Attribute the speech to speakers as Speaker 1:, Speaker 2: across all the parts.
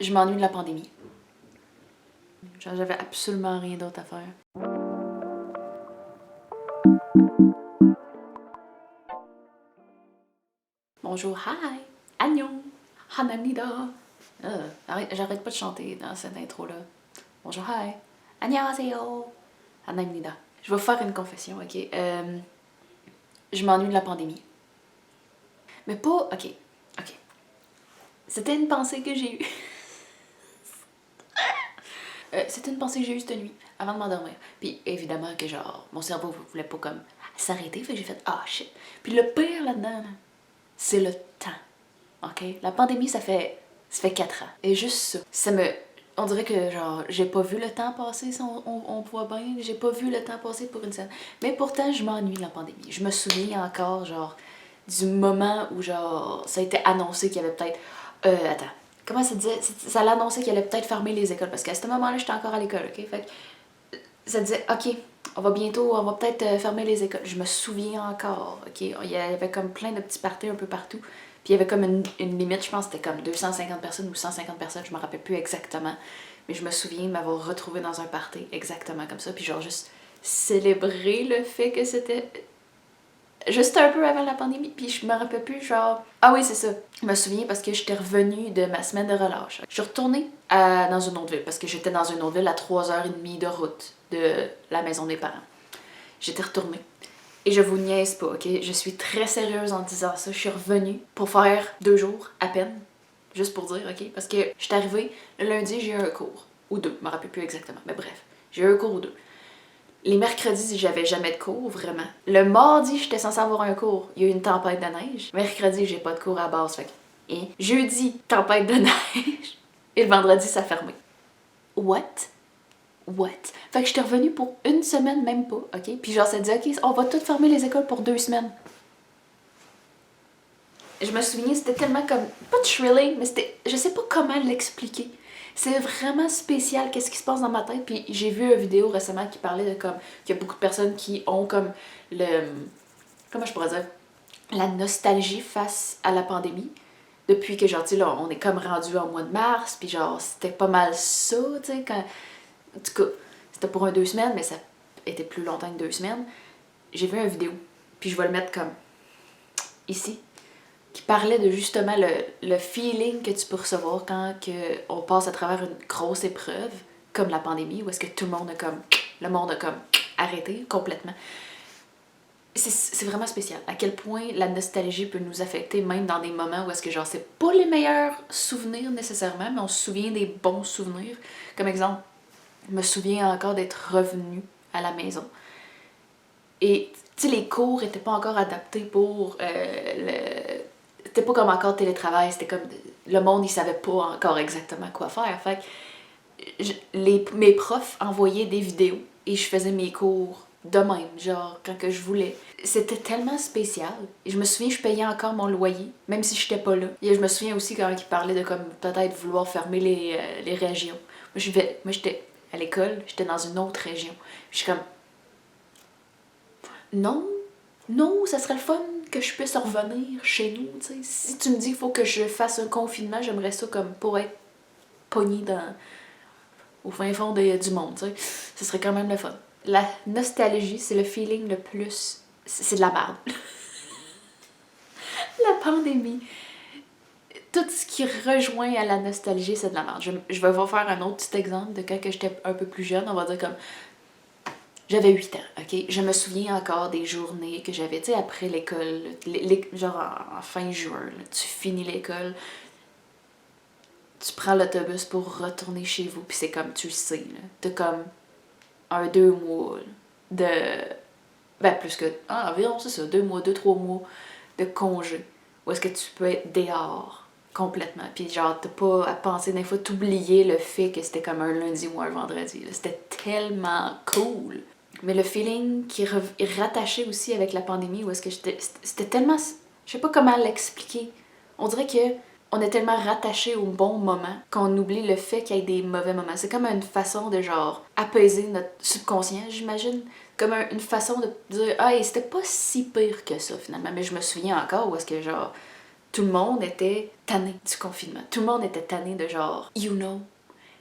Speaker 1: Je m'ennuie de la pandémie. Genre, j'avais absolument rien d'autre à faire. Bonjour, hi, annyeong, hanamnida. J'arrête pas de chanter dans cette intro-là. Bonjour, hi, annyeonghaseyo, hanamnida. Je vais vous faire une confession, ok? Je m'ennuie de la pandémie. Mais pas, ok. C'était une pensée que j'ai eue. C'était une pensée que j'ai eue cette nuit, avant de m'endormir. Puis évidemment que genre, mon cerveau voulait pas comme s'arrêter, fait que j'ai fait ah shit. Puis le pire là-dedans, là, c'est le temps. Ok? La pandémie, ça fait 4 ans. Et juste ça, on dirait que genre, j'ai pas vu le temps passer, si on voit bien, j'ai pas vu le temps passer pour une scène. Mais pourtant, je m'ennuie de la pandémie. Je me souviens encore, genre, du moment où, genre, ça a été annoncé qu'il y avait peut-être. Attends. Comment ça disait? Ça l'a annoncé qu'il allait peut-être fermer les écoles. Parce qu'à ce moment-là, j'étais encore à l'école, ok? Fait que ça disait, ok, on va peut-être fermer les écoles. Je me souviens encore, ok? Il y avait comme plein de petits parties un peu partout. Puis il y avait comme une limite, je pense que c'était comme 250 personnes ou 150 personnes, je me rappelle plus exactement. Mais je me souviens de m'avoir retrouvée dans un party exactement comme ça. Puis genre juste célébrer le fait que c'était juste un peu avant la pandémie. Puis je me rappelle plus, genre. Ah oui, c'est ça. Je me souviens parce que j'étais revenue de ma semaine de relâche. Je suis retournée dans une autre ville parce que j'étais dans une autre ville à 3h30 de route de la maison des parents. J'étais retournée. Et je vous niaise pas, ok? Je suis très sérieuse en disant ça. Je suis revenue pour faire 2 jours à peine. Juste pour dire, ok? Parce que je suis arrivée, le lundi, j'ai eu un cours. Ou 2, je me rappelle plus exactement. Mais bref, j'ai eu un cours ou 2. Les mercredis, j'avais jamais de cours, vraiment. Le mardi, j'étais censée avoir un cours. Il y a eu une tempête de neige. Mercredi, j'ai pas de cours à la base. Fait que... Et jeudi, tempête de neige. Et le vendredi, ça a fermé. What? Fait que j'étais revenue pour une semaine, même pas, ok? Puis genre, ça dit, ok, on va toutes fermer les écoles pour 2 semaines. Je me souviens, c'était tellement comme, pas thrilling, mais c'était, je sais pas comment l'expliquer. C'est vraiment spécial, qu'est-ce qui se passe dans ma tête. Puis j'ai vu une vidéo récemment qui parlait de comme, qu'il y a beaucoup de personnes qui ont comme comment je pourrais dire, la nostalgie face à la pandémie. Depuis que genre, tu sais, là, on est comme rendu en mois de mars, puis genre, c'était pas mal ça, tu sais, quand... En tout cas, c'était pour 2 semaines, mais ça était plus longtemps que 2 semaines. J'ai vu une vidéo, puis je vais le mettre comme ici, qui parlait de justement le feeling que tu peux recevoir quand on passe à travers une grosse épreuve, comme la pandémie, où est-ce que tout le monde a comme... Le monde a comme arrêté complètement. C'est vraiment spécial. À quel point la nostalgie peut nous affecter, même dans des moments où est-ce que genre c'est pas les meilleurs souvenirs nécessairement, mais on se souvient des bons souvenirs. Comme exemple, je me souviens encore d'être revenue à la maison. Et tu sais, les cours étaient pas encore adaptés pour c'était pas comme encore télétravail, c'était comme le monde il savait pas encore exactement quoi faire. Fait que mes profs envoyaient des vidéos et je faisais mes cours de même, genre quand que je voulais. C'était tellement spécial. Et je me souviens, je payais encore mon loyer, même si j'étais pas là. Et je me souviens aussi quand ils parlaient de comme peut-être vouloir fermer les régions. Moi j'étais à l'école, j'étais dans une autre région. Je suis comme non, non, ça serait le fun que je puisse revenir chez nous, tu sais. Si tu me dis qu'il faut que je fasse un confinement, j'aimerais ça comme pour être pognée au fin fond du monde, tu sais. Ce serait quand même le fun. La nostalgie, c'est le feeling le plus... C'est de la merde. La pandémie. Tout ce qui rejoint à la nostalgie, c'est de la merde. Je vais vous faire un autre petit exemple de quand j'étais un peu plus jeune. On va dire comme... J'avais 8 ans, ok? Je me souviens encore des journées que j'avais, tu sais, après l'école, genre en fin juin, là, tu finis l'école, tu prends l'autobus pour retourner chez vous, puis c'est comme, tu le sais, là, t'as comme 2 mois de... Ben, plus que... Ah, environ, c'est ça, 2 mois, 2, 3 mois de congé, où est-ce que tu peux être dehors complètement, puis genre, t'as pas à penser des fois, t'oublier le fait que c'était comme un lundi ou un vendredi, là. C'était tellement cool! Mais le feeling qui est rattaché aussi avec la pandémie, où est-ce que c'était tellement... Je sais pas comment l'expliquer. On dirait que on est tellement rattaché au bon moment qu'on oublie le fait qu'il y ait des mauvais moments. C'est comme une façon de genre apaiser notre subconscient, j'imagine. Comme une façon de dire « Ah, c'était pas si pire que ça finalement. » Mais je me souviens encore où est-ce que genre... Tout le monde était tanné du confinement. Tout le monde était tanné de genre,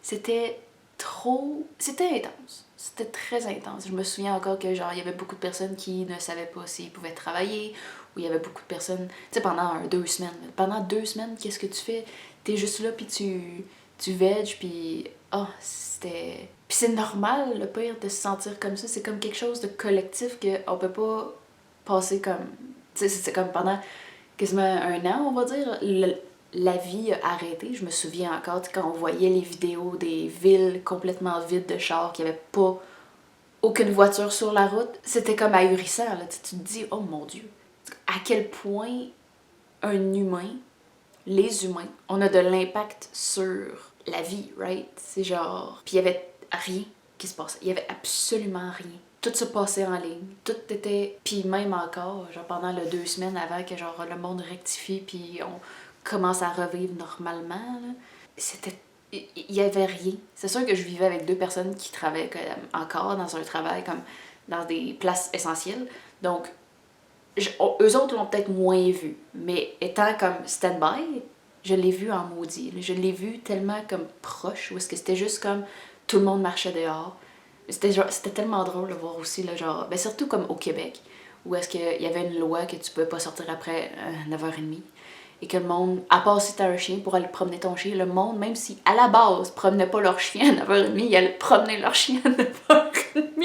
Speaker 1: c'était trop... C'était intense. C'était très intense. Je me souviens encore que genre, il y avait beaucoup de personnes qui ne savaient pas s'ils pouvaient travailler, ou il y avait beaucoup de personnes, tu sais, pendant 2 semaines. Pendant 2 semaines, qu'est-ce que tu fais? T'es juste là, puis tu veg, puis... c'était... Puis c'est normal, le pire, de se sentir comme ça. C'est comme quelque chose de collectif qu'on peut pas passer comme... Tu sais, c'est comme pendant quasiment 1 an, on va dire, la vie a arrêté. Je me souviens encore quand on voyait les vidéos des villes complètement vides de chars, qu'il n'y avait pas aucune voiture sur la route. C'était comme ahurissant, là. Tu te dis, oh mon Dieu, à quel point un humain, les humains, on a de l'impact sur la vie, right? C'est genre... Puis il y avait rien qui se passait. Il y avait absolument rien. Tout se passait en ligne. Tout était... Puis même encore, genre pendant les 2 semaines avant que genre le monde rectifie puis on commence à revivre normalement, là, c'était... Il y avait rien. C'est sûr que je vivais avec 2 personnes qui travaillaient encore dans un travail comme dans des places essentielles. Donc, eux autres l'ont peut-être moins vu. Mais étant comme stand-by, je l'ai vu en maudit. Je l'ai vu tellement comme proche, où est-ce que c'était juste comme tout le monde marchait dehors. C'était tellement drôle de voir aussi, là, genre, ben surtout comme au Québec, où est-ce qu'il y avait une loi que tu pouvais pas sortir après 9h30. Et que le monde, à part si t'as un chien pour aller promener ton chien, le monde, même si à la base promenait pas leur chien à 9h30, ils allaient promener leur chien à 9h30.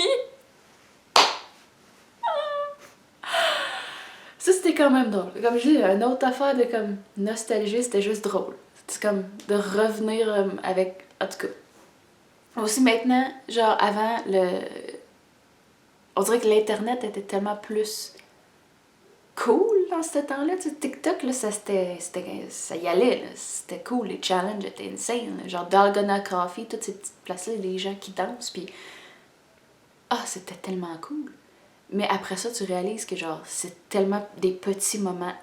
Speaker 1: Ça, c'était quand même drôle. Comme je dis, une autre affaire de comme nostalgie, c'était juste drôle. C'était comme de revenir avec... En tout cas. Aussi maintenant, genre avant, on dirait que l'Internet était tellement plus cool dans ce temps-là. Tu sais, TikTok, là, ça y allait. Là. C'était cool. Les challenges étaient insane. Là. Genre Dalgona Coffee, toutes ces petites places-là, les gens qui dansent. Puis, c'était tellement cool. Mais après ça, tu réalises que genre c'est tellement des petits moments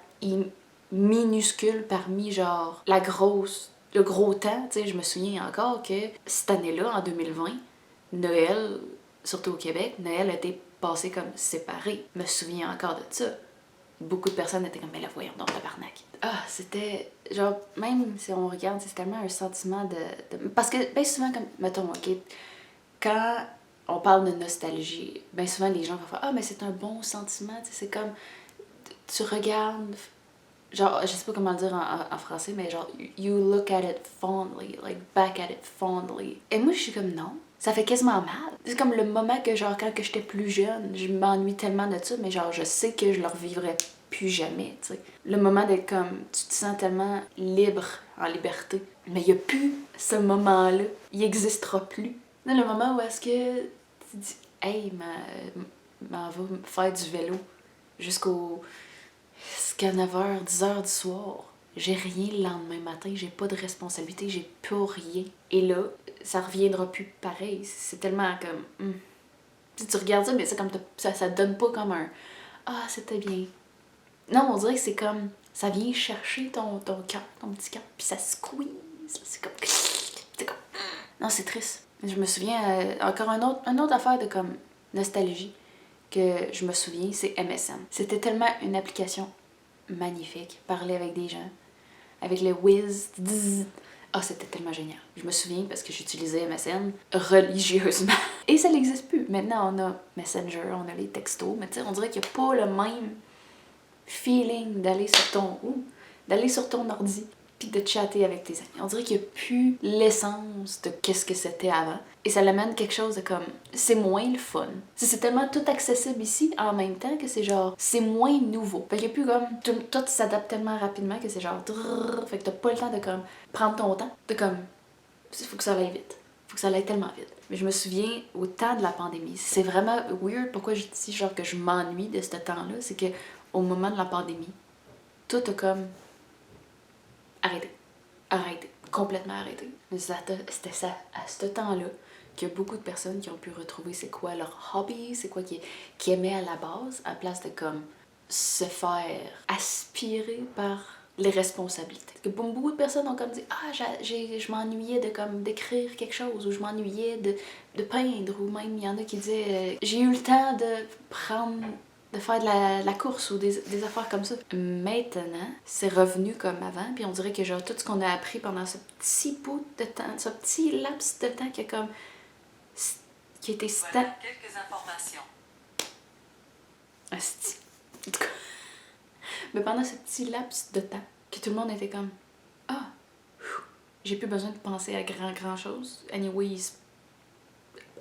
Speaker 1: minuscules parmi genre le gros temps. Tu sais, je me souviens encore que cette année-là, en 2020, Noël, surtout au Québec, Noël a été passé comme séparé. Je me souviens encore de ça. Beaucoup de personnes étaient comme, mais là, voyons donc, tabarnak. C'était genre, même si on regarde, c'est tellement un sentiment de... Parce que, bien souvent, comme, mettons, ok, quand on parle de nostalgie, bien souvent les gens vont faire mais c'est un bon sentiment, tu sais, c'est comme tu regardes, genre je sais pas comment le dire en français, mais genre you look at it fondly, like back at it fondly. Et moi je suis comme non, ça fait quasiment mal. C'est comme le moment que genre quand que j'étais plus jeune, je m'ennuie tellement de ça, mais genre je sais que je le revivrai plus jamais, tu sais. Le moment d'être comme tu te sens tellement libre, en liberté, mais il y a plus ce moment-là, il n'existera plus. Le moment où est-ce que tu dis hey, m'en va faire du vélo jusqu'à 9h, 10h du soir. J'ai rien le lendemain matin, j'ai pas de responsabilité, j'ai plus rien. Et là, ça reviendra plus pareil. C'est tellement comme... Tu regardes ça, mais c'est comme ça te donne pas comme un c'était bien. Non, on dirait que c'est comme ça vient chercher ton cœur, ton petit cœur, puis ça squeeze. C'est comme... Non, c'est triste. Je me souviens, encore une autre affaire de comme nostalgie que je me souviens, c'est MSN. C'était tellement une application magnifique. Parler avec des gens, avec le whiz. C'était tellement génial. Je me souviens parce que j'utilisais MSN religieusement. Et ça n'existe plus. Maintenant, on a Messenger, on a les textos, mais tu sais, on dirait qu'il n'y a pas le même feeling d'aller sur ton ordi puis de chatter avec tes amis. On dirait qu'il n'y a plus l'essence de qu'est-ce que c'était avant. Et ça l'amène quelque chose de comme... C'est moins le fun. C'est tellement tout accessible ici en même temps que c'est genre... C'est moins nouveau. Fait qu'il n'y a plus comme... Tout s'adapte tellement rapidement que c'est genre... Fait que t'as pas le temps de comme... Prendre ton temps. De comme... Il faut que ça aille vite. Faut que ça aille tellement vite. Mais je me souviens au temps de la pandémie. C'est vraiment weird pourquoi je dis genre que je m'ennuie de ce temps-là. C'est que au moment de la pandémie, tout a comme... Arrêté. Complètement arrêté. C'était ça, à ce temps-là, qu'il y a beaucoup de personnes qui ont pu retrouver c'est quoi leur hobby, c'est quoi qu'ils aimaient à la base, à place de comme se faire aspirer par les responsabilités. Parce que beaucoup de personnes ont comme dit je m'ennuyais de comme d'écrire quelque chose, ou je m'ennuyais de peindre, ou même il y en a qui disaient j'ai eu le temps de prendre de faire de la course ou des affaires comme ça. Maintenant, c'est revenu comme avant, puis on dirait que genre tout ce qu'on a appris pendant ce petit bout de temps, ce petit laps de temps qui a comme... qui a été...
Speaker 2: Voilà quelques informations.
Speaker 1: Asti. En tout cas. Mais pendant ce petit laps de temps, que tout le monde était comme... Ah, j'ai plus besoin de penser à grand chose. Anyways,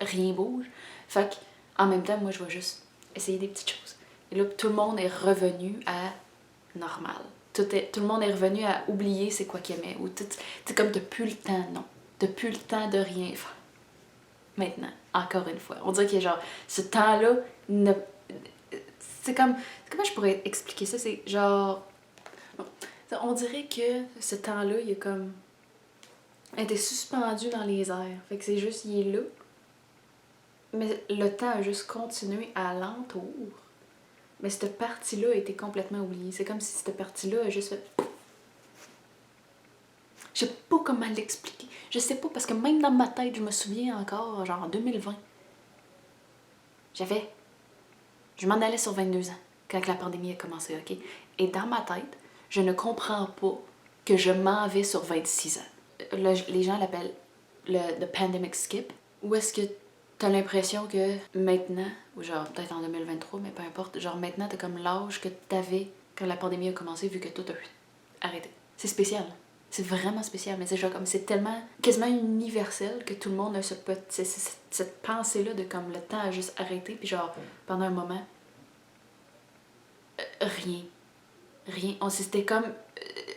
Speaker 1: rien bouge. Fait que, en même temps, moi, je vais juste essayer des petites choses. Et là, tout le monde est revenu à normal. Tout le monde est revenu à oublier c'est quoi qu'il aimait. Ou c'est comme t'as plus le temps, non. T'as plus le temps de rien faire. Maintenant, encore une fois. On dirait que genre, ce temps-là, c'est comme... Comment je pourrais expliquer ça? C'est genre... On dirait que ce temps-là, il est comme... Elle était suspendu dans les airs. Fait que c'est juste, il est là. Mais le temps a juste continué à l'entour. Mais cette partie-là a été complètement oubliée. C'est comme si cette partie-là a juste fait... Je sais pas comment l'expliquer. Je sais pas, parce que même dans ma tête, je me souviens encore, genre en 2020, je m'en allais sur 22 ans, quand la pandémie a commencé, OK? Et dans ma tête, je ne comprends pas que je m'en vais sur 26 ans. Les gens l'appellent le pandemic skip. Ou est-ce que t'as l'impression que maintenant, ou genre peut-être en 2023, mais peu importe, genre maintenant t'as comme l'âge que t'avais quand la pandémie a commencé, vu que tout a arrêté. C'est spécial. C'est vraiment spécial, mais c'est genre comme c'est tellement quasiment universel que tout le monde a cette pensée-là de comme le temps a juste arrêté, puis genre pendant un moment, rien. Rien. C'était comme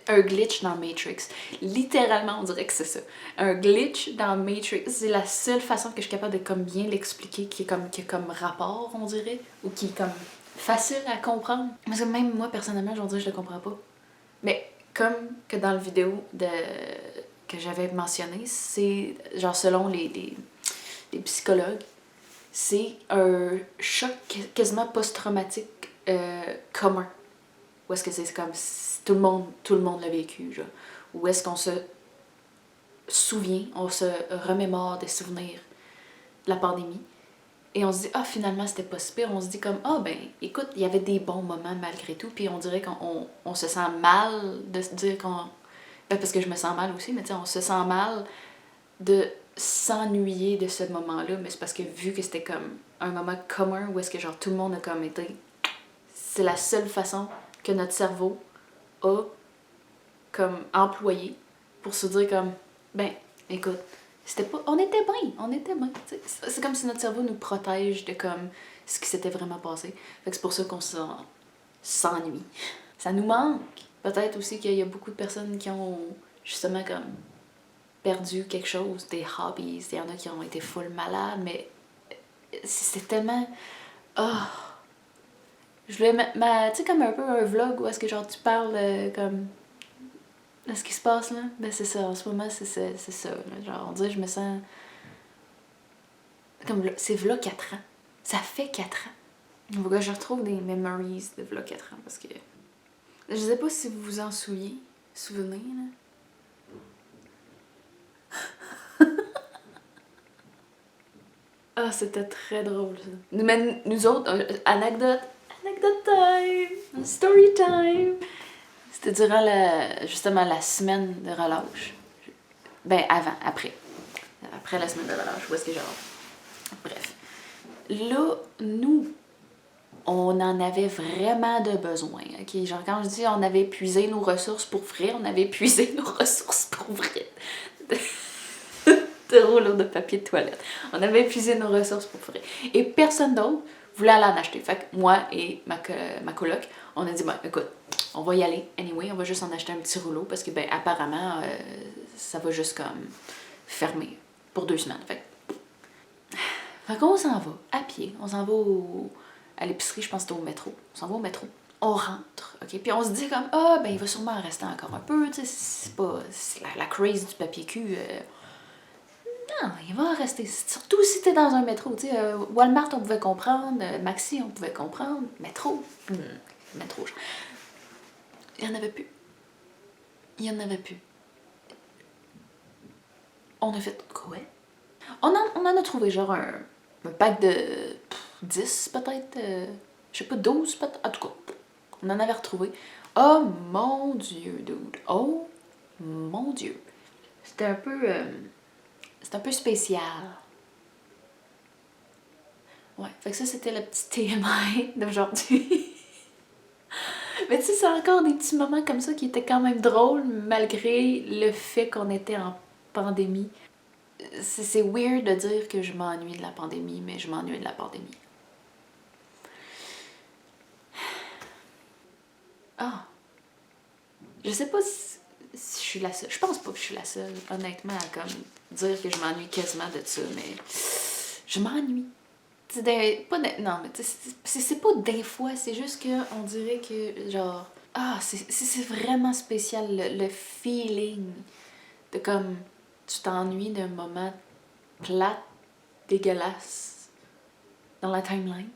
Speaker 1: un glitch dans Matrix. Littéralement, on dirait que c'est ça. Un glitch dans Matrix. C'est la seule façon que je suis capable de comme bien l'expliquer, qui a comme rapport, on dirait, ou qui est comme facile à comprendre. Parce que même moi, personnellement, j'en dirais que je le comprends pas. Mais comme que dans la vidéo que j'avais mentionné, c'est genre selon les psychologues, c'est un choc quasiment post-traumatique commun. Ou est-ce que c'est comme tout le monde l'a vécu, genre. Ou est-ce qu'on se souvient, on se remémore des souvenirs de la pandémie, et on se dit, ah, finalement, c'était pas si pire. On se dit comme, ah, ben, écoute, il y avait des bons moments malgré tout, puis on dirait qu'on se sent mal de se dire qu'on... Ben, parce que je me sens mal aussi, mais tu sais, on se sent mal de s'ennuyer de ce moment-là, mais c'est parce que vu que c'était comme un moment commun où est-ce que genre tout le monde a comme été... C'est la seule façon que notre cerveau a comme employé pour se dire comme, ben, écoute, c'était pas... On était bien. C'est comme si notre cerveau nous protège de comme ce qui s'était vraiment passé. Fait que c'est pour ça qu'on s'ennuie. Ça nous manque. Peut-être aussi qu'il y a beaucoup de personnes qui ont justement comme perdu quelque chose, des hobbies. Il y en a qui ont été full malades, mais c'est tellement... Oh. Je voulais tu sais, comme un peu un vlog où est-ce que genre tu parles comme de ce qui se passe là. Ben c'est ça, en ce moment c'est ça. Là. Genre on dirait je me sens comme c'est vlog 4 ans. Ça fait 4 ans. Donc je retrouve des memories de vlog 4 ans parce que je sais pas si vous vous en souvenez là. Ah, c'était très drôle ça. Mais nous autres, anecdote time, story time. C'était durant justement la semaine de relâche. Ben après. Après la semaine de relâche, où est-ce que genre... Bref. Là, nous, on en avait vraiment de besoin, ok? Genre quand je dis on avait épuisé nos ressources pour vrai, on avait épuisé nos ressources pour vrai. De rouleau de papier de toilette. On avait épuisé nos ressources pour vrai. Et personne d'autre voulait aller en acheter. Fait que moi et ma coloc, on a dit, bon, écoute, on va y aller anyway, on va juste en acheter un petit rouleau parce que, ben, apparemment, ça va juste comme fermer pour 2 semaines. Fait qu'on s'en va à pied. On s'en va à l'épicerie, je pense que c'était au métro. On s'en va au métro. On rentre, ok? Puis on se dit comme, ah, ben, il va sûrement en rester encore un peu, tu sais, c'est pas... C'est la craze du papier cul... Non, il va en rester. Surtout si t'es dans un métro. Tu sais, Walmart, on pouvait comprendre. Maxi, on pouvait comprendre. Métro. Métro. Il n'y en avait plus. Il n'y en avait plus. On a fait quoi? On en a trouvé genre un pack de 10 peut-être. Je sais pas, 12 peut-être. En tout cas, on en avait retrouvé. Oh mon Dieu, dude. Oh mon Dieu. C'était un peu... c'était un peu spécial. Ouais, fait que ça, c'était le petit TMI d'aujourd'hui. Mais tu sais, c'est encore des petits moments comme ça qui étaient quand même drôles, malgré le fait qu'on était en pandémie. C'est weird de dire que je m'ennuie de la pandémie, mais je m'ennuie de la pandémie. Ah, je sais pas si je suis la seule. Je pense pas que je suis la seule, honnêtement, à comme dire que je m'ennuie quasiment de ça, mais je m'ennuie. Non, mais c'est pas des fois, c'est juste que on dirait que, genre, ah, c'est vraiment spécial, le feeling de comme, tu t'ennuies d'un moment plate, dégueulasse, dans la timeline.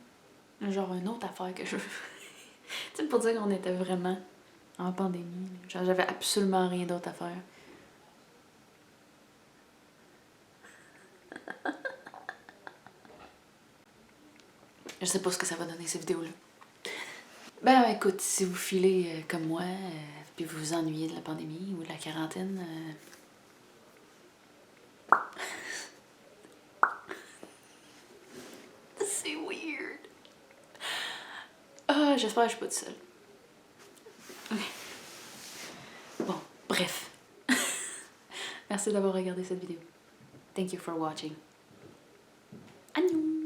Speaker 1: Genre, une autre affaire que je veux. Tu sais, pour dire qu'on était vraiment en pandémie. Genre, j'avais absolument rien d'autre à faire. Je sais pas ce que ça va donner, ces vidéos-là. Ben, écoute, si vous filez comme moi, puis vous vous ennuyez de la pandémie ou de la quarantaine, c'est weird. Ah, j'espère que je suis pas toute seule. Ok. Bon, bref. Merci d'avoir regardé cette vidéo. Thank you for watching. Annyeong!